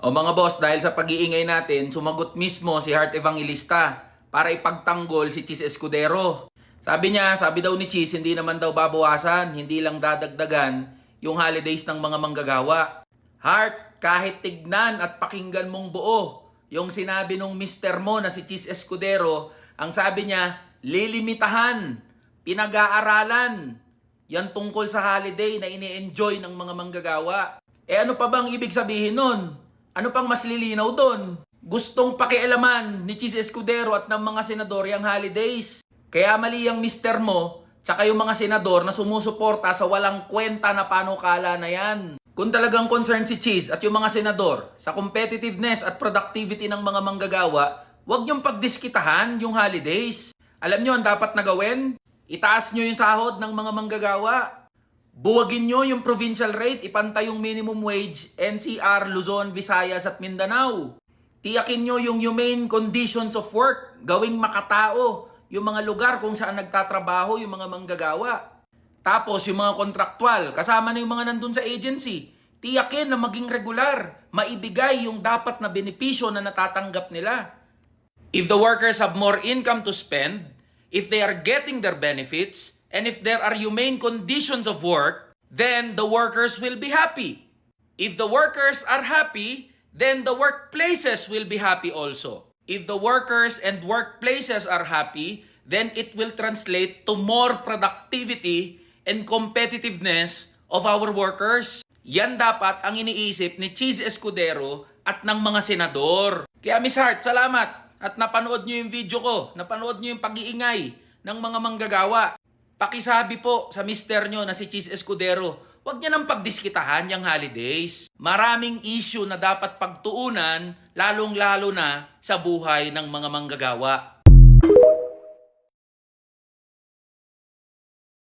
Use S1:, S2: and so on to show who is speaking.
S1: O mga boss, dahil sa pag-iingay natin, sumagot mismo si Heart Evangelista para ipagtanggol si Cheese Escudero. Sabi niya, sabi daw ni Cheese, hindi naman daw babawasan, hindi lang dadagdagan yung holidays ng mga manggagawa. Heart, kahit tignan at pakinggan mong buo yung sinabi nung mister mo na si Cheese Escudero, ang sabi niya, lilimitahan, pinag-aaralan. Yan tungkol sa holiday na ini-enjoy ng mga manggagawa. Ano pa bang ibig sabihin nun? Ano pang mas lilinaw doon? Gustong pakialaman ni Cheese Escudero at ng mga senador yung holidays. Kaya mali ang mister mo, tsaka yung mga senador na sumusuporta sa walang kwenta na panukala na yan. Kung talagang concerned si Cheese at yung mga senador sa competitiveness at productivity ng mga manggagawa, huwag niyong pagdiskitahan yung holidays. Alam niyo ang dapat na gawin? Itaas niyo yung sahod ng mga manggagawa. Buwagin nyo yung provincial rate, ipantay yung minimum wage, NCR, Luzon, Visayas at Mindanao. Tiyakin nyo yung humane conditions of work, gawing makatao yung mga lugar kung saan nagtatrabaho yung mga manggagawa. Tapos yung mga kontraktual, kasama na yung mga nandun sa agency, tiyakin na maging regular, maibigay yung dapat na benepisyo na natatanggap nila. If the workers have more income to spend, if they are getting their benefits, and if there are humane conditions of work, then the workers will be happy. If the workers are happy, then the workplaces will be happy also. If the workers and workplaces are happy, then it will translate to more productivity and competitiveness of our workers. Yan dapat ang iniisip ni Cheese Escudero at ng mga senador. Kaya Miss Heart, salamat at napanood nyo yung video ko, napanood nyo yung pag-iingay ng mga manggagawa. Pakisabi po sa mister nyo na si Cheese Escudero, huwag niya nang pagdiskitahan yung holidays. Maraming issue na dapat pagtuunan, lalong-lalo na sa buhay ng mga manggagawa.